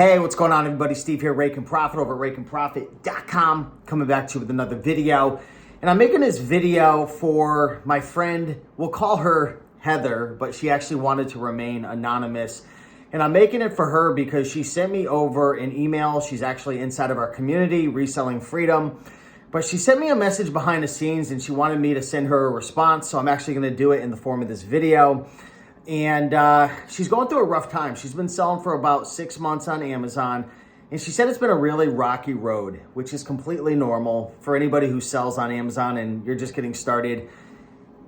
Hey, what's going on, everybody? Steve here, Rake and Profit over at rakeandprofit.com, coming back to you with another video. And I'm making this video for my friend, we'll call her Heather, but she actually wanted to remain anonymous. And I'm making it for her because she sent me over an email. She's actually inside of our community, Reselling Freedom. But she sent me a message behind the scenes and she wanted me to send her a response. So I'm actually going to do it in the form of this video. And she's going through a rough time. She's been selling for about 6 months on Amazon. And she said it's been a really rocky road, which is completely normal for anybody who sells on Amazon and you're just getting started.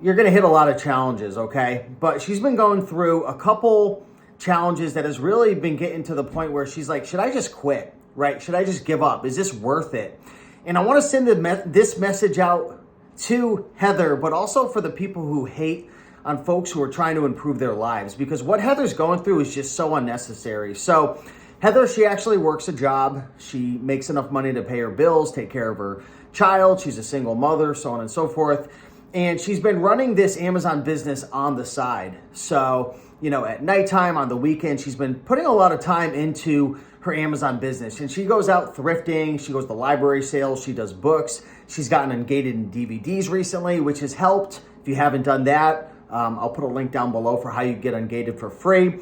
You're going to hit a lot of challenges, okay? But she's been going through a couple challenges that has really been getting to the point where she's like, should I just quit, right? Should I just give up? Is this worth it? And I want to send this message out to Heather, but also for the people who hate on folks who are trying to improve their lives, because what Heather's going through is just so unnecessary. So Heather, she actually works a job. She makes enough money to pay her bills, take care of her child. She's a single mother, so on and so forth. And she's been running this Amazon business on the side. So, you know, at nighttime, on the weekend, she's been putting a lot of time into her Amazon business. And she goes out thrifting. She goes to library sales. She does books. She's gotten ungated in DVDs recently, which has helped. If you haven't done that, I'll put a link down below for how you get ungated for free.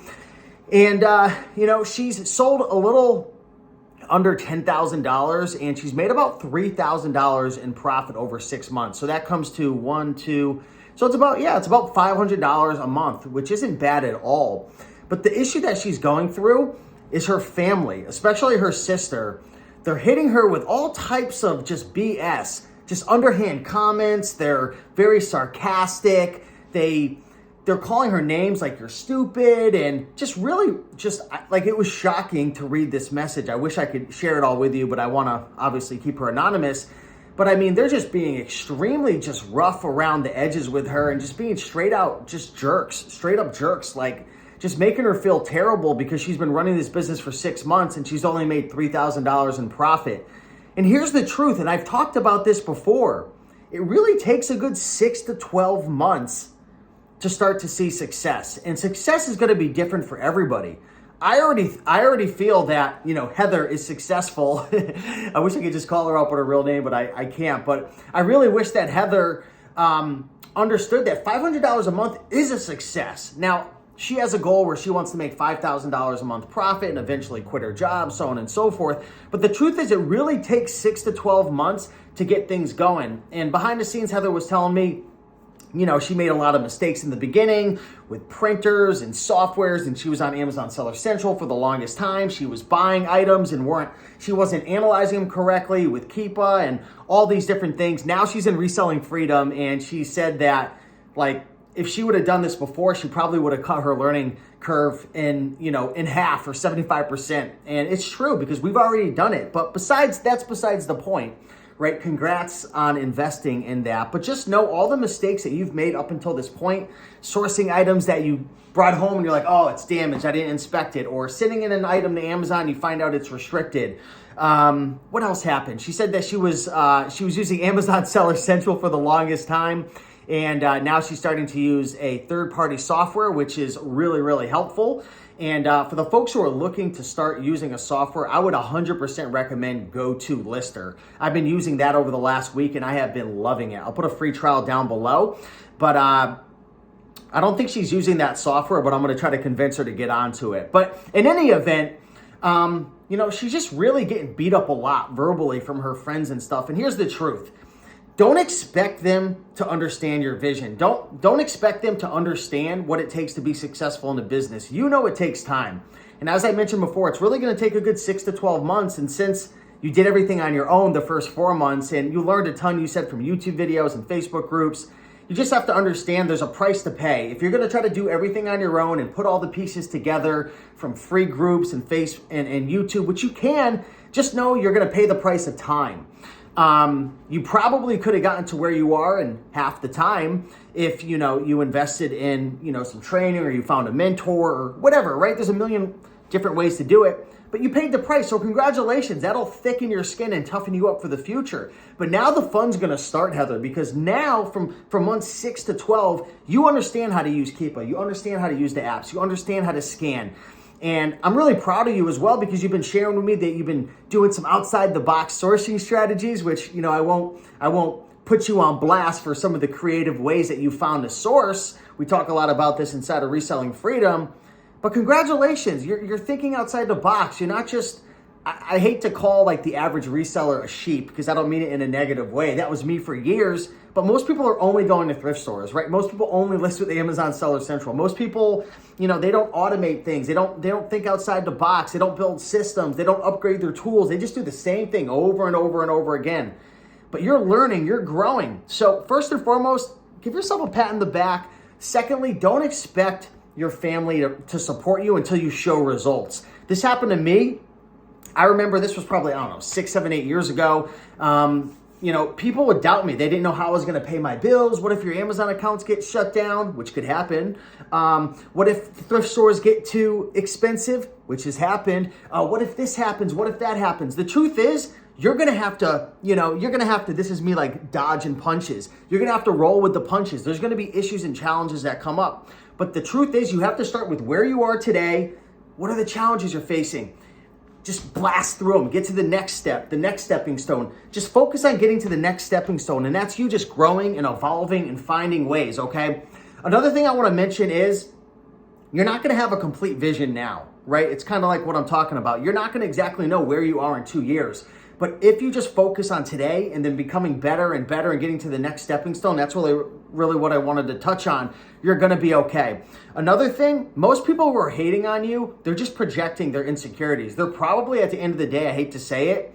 And, you know, she's sold a little under $10,000 and she's made about $3,000 in profit over 6 months. So that comes to so it's about $500 a month, which isn't bad at all. But the issue that she's going through is her family, especially her sister. They're hitting her with all types of just BS, just underhand comments. They're very sarcastic. They're calling her names like you're stupid, and just really like it was shocking to read this message. I wish I could share it all with you, but I want to obviously keep her anonymous. But I mean, they're just being extremely just rough around the edges with her and just being straight up jerks, like just making her feel terrible because she's been running this business for 6 months and she's only made $3,000 in profit. And here's the truth, and I've talked about this before. It really takes a good 6 to 12 months to start to see success. And success is going to be different for everybody. I already feel that, you know, Heather is successful. I wish I could just call her up with her real name, but I can't. But I really wish that Heather understood that $500 a month is a success. Now, she has a goal where she wants to make $5,000 a month profit and eventually quit her job, so on and so forth. But the truth is it really takes 6 to 12 months to get things going. And behind the scenes, Heather was telling me, you know, she made a lot of mistakes in the beginning with printers and softwares, and she was on Amazon Seller Central for the longest time. She was buying items and she wasn't analyzing them correctly with Keepa and all these different things. Now she's in Reselling Freedom, and she said that, like, if she would have done this before, she probably would have cut her learning curve in half or 75%. And it's true because we've already done it. But that's besides the point. Right? Congrats on investing in that. But just know all the mistakes that you've made up until this point, sourcing items that you brought home and you're like, oh, it's damaged, I didn't inspect it, or sending in an item to Amazon, you find out it's restricted. What else happened? She said that she was using Amazon Seller Central for the longest time, and now she's starting to use a third-party software, which is really, really helpful. And for the folks who are looking to start using a software, I would 100% recommend GoToLister. I've been using that over the last week and I have been loving it. I'll put a free trial down below, but I don't think she's using that software, but I'm going to try to convince her to get onto it. But in any event, you know, she's just really getting beat up a lot verbally from her friends and stuff. And here's the truth. Don't expect them to understand your vision. Don't expect them to understand what it takes to be successful in a business. You know it takes time. And as I mentioned before, it's really going to take a good 6 to 12 months. And since you did everything on your own the first 4 months and you learned a ton, you said, from YouTube videos and Facebook groups, you just have to understand there's a price to pay. If you're going to try to do everything on your own and put all the pieces together from free groups and YouTube, which you can, just know you're going to pay the price of time. You probably could have gotten to where you are in half the time if, you know, you invested in, you know, some training or you found a mentor or whatever, right? There's a million different ways to do it, but you paid the price. So congratulations. That'll thicken your skin and toughen you up for the future. But now the fun's going to start, Heather, because now from months 6 to 12, you understand how to use Keepa. You understand how to use the apps. You understand how to scan. And I'm really proud of you as well, because you've been sharing with me that you've been doing some outside the box sourcing strategies, which, I won't put you on blast for some of the creative ways that you found to source. We talk a lot about this inside of Reselling Freedom, but congratulations, you're thinking outside the box. You're not just, I hate to call like the average reseller a sheep, because I don't mean it in a negative way. That was me for years, but most people are only going to thrift stores, right? Most people only list with Amazon Seller Central. Most people, they don't automate things. They don't think outside the box. They don't build systems. They don't upgrade their tools. They just do the same thing over and over and over again. But you're learning, you're growing. So first and foremost, give yourself a pat on the back. Secondly, don't expect your family to support you until you show results. This happened to me. I remember this was probably, 6, 7, 8 years ago. People would doubt me. They didn't know how I was going to pay my bills. What if your Amazon accounts get shut down, which could happen? What if thrift stores get too expensive, which has happened? What if this happens? What if that happens? The truth is, you're going to have to, this is me like dodging punches. You're going to have to roll with the punches. There's going to be issues and challenges that come up. But the truth is, you have to start with where you are today. What are the challenges you're facing? Just blast through them. Get to the next step, the next stepping stone. Just focus on getting to the next stepping stone. And that's you just growing and evolving and finding ways, okay? Another thing I want to mention is you're not going to have a complete vision now, right? It's kind of like what I'm talking about. You're not going to exactly know where you are in 2 years. But if you just focus on today and then becoming better and better and getting to the next stepping stone, that's really what I wanted to touch on. You're going to be okay. Another thing, most people who are hating on you, they're just projecting their insecurities. They're probably, at the end of the day, I hate to say it,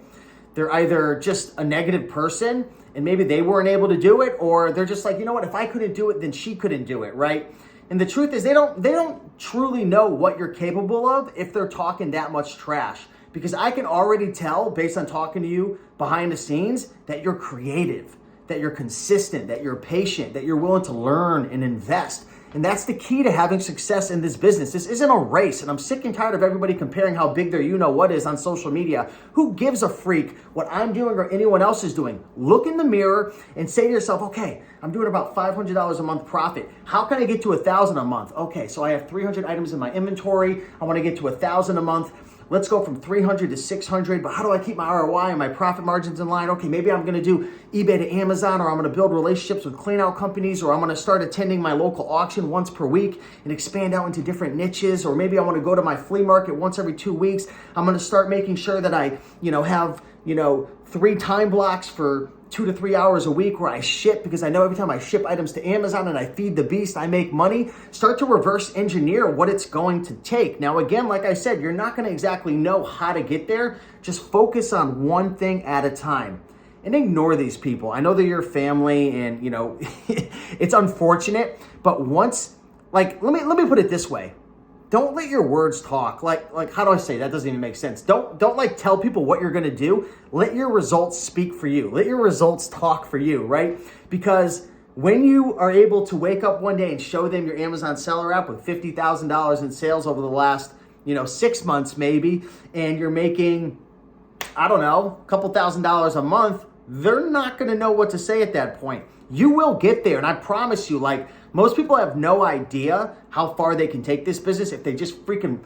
they're either just a negative person and maybe they weren't able to do it, or they're just like, you know what, if I couldn't do it, then she couldn't do it, right? And the truth is, they don't truly know what you're capable of if they're talking that much trash. Because I can already tell, based on talking to you behind the scenes, that you're creative, that you're consistent, that you're patient, that you're willing to learn and invest. And that's the key to having success in this business. This isn't a race, and I'm sick and tired of everybody comparing how big their you-know-what is on social media. Who gives a freak what I'm doing or anyone else is doing? Look in the mirror and say to yourself, okay, I'm doing about $500 a month profit. How can I get to $1,000 a month? Okay, so I have 300 items in my inventory. I want to get to $1,000 a month. Let's go from 300 to 600, but how do I keep my ROI and my profit margins in line? Okay, maybe I'm gonna do eBay to Amazon, or I'm gonna build relationships with clean out companies, or I'm gonna start attending my local auction once per week and expand out into different niches, or maybe I wanna go to my flea market once every 2 weeks. I'm gonna start making sure that I, have, 3 time blocks for 2 to 3 hours a week where I ship, because I know every time I ship items to Amazon and I feed the beast, I make money. Start to reverse engineer what it's going to take. Now, again, like I said, you're not going to exactly know how to get there. Just focus on one thing at a time and ignore these people. I know they're your family and, it's unfortunate, but once, let me put it this way. Don't let your words talk. Like how do I say that? Doesn't even make sense. Don't tell people what you're gonna do. Let your results speak for you. Let your results talk for you, right? Because when you are able to wake up one day and show them your Amazon seller app with $50,000 in sales over the last, 6 months maybe, and you're making, a couple $1,000s a month, they're not gonna know what to say at that point. You will get there, and I promise you, most people have no idea how far they can take this business if they just freaking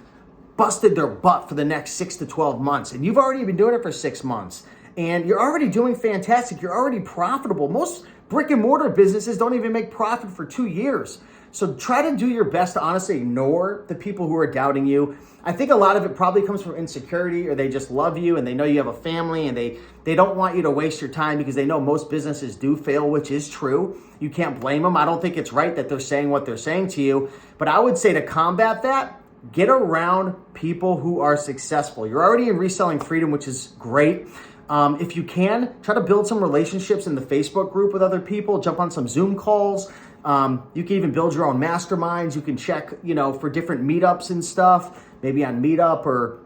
busted their butt for the next 6 to 12 months. And you've already been doing it for 6 months. And you're already doing fantastic. You're already profitable. Most brick and mortar businesses don't even make profit for 2 years. So try to do your best to honestly ignore the people who are doubting you. I think a lot of it probably comes from insecurity, or they just love you and they know you have a family and they don't want you to waste your time, because they know most businesses do fail, which is true. You can't blame them. I don't think it's right that they're saying what they're saying to you. But I would say to combat that, get around people who are successful. You're already in Reselling Freedom, which is great. If you can, try to build some relationships in the Facebook group with other people. Jump on some Zoom calls. You can even build your own masterminds. You can check, for different meetups and stuff, maybe on Meetup, or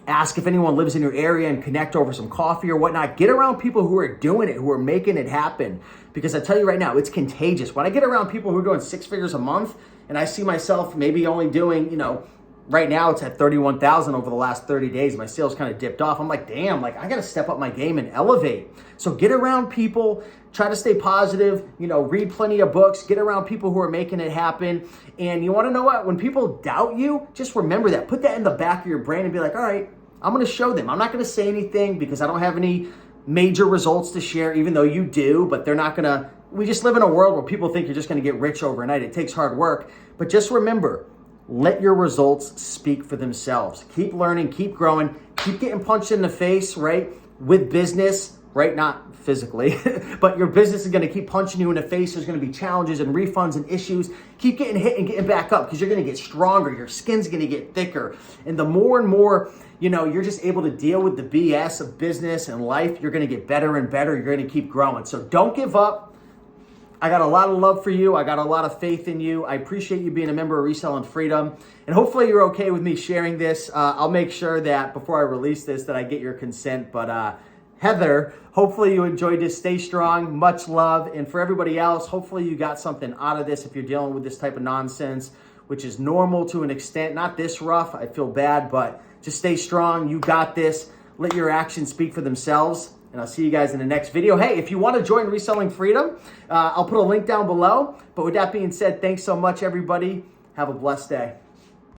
ask if anyone lives in your area and connect over some coffee or whatnot. Get around people who are doing it, who are making it happen. Because I tell you right now, it's contagious. When I get around people who are doing 6 figures a month and I see myself maybe only doing, right now it's at 31,000 over the last 30 days. My sales kind of dipped off. I'm like, damn, like I got to step up my game and elevate. So get around people, try to stay positive, read plenty of books, get around people who are making it happen. And you want to know what? When people doubt you, just remember that. Put that in the back of your brain and be like, all right, I'm going to show them. I'm not going to say anything because I don't have any major results to share, even though you do, but they're not going to. We just live in a world where people think you're just going to get rich overnight. It takes hard work. But just remember, let your results speak for themselves. Keep learning, keep growing, keep getting punched in the face, right? With business, right? Not physically, but your business is going to keep punching you in the face. There's going to be challenges and refunds and issues. Keep getting hit and getting back up because you're going to get stronger. Your skin's going to get thicker. And the more and more, you're just able to deal with the BS of business and life, you're going to get better and better. You're going to keep growing. So don't give up. I got a lot of love for you. I got a lot of faith in you. I appreciate you being a member of Reselling Freedom. And hopefully you're okay with me sharing this. I'll make sure that before I release this that I get your consent. But Heather, hopefully you enjoyed this. Stay strong. Much love. And for everybody else, hopefully you got something out of this if you're dealing with this type of nonsense, which is normal to an extent. Not this rough. I feel bad, but just stay strong. You got this. Let your actions speak for themselves. And I'll see you guys in the next video. Hey, if you want to join Reselling Freedom, I'll put a link down below. But with that being said, thanks so much, everybody. Have a blessed day.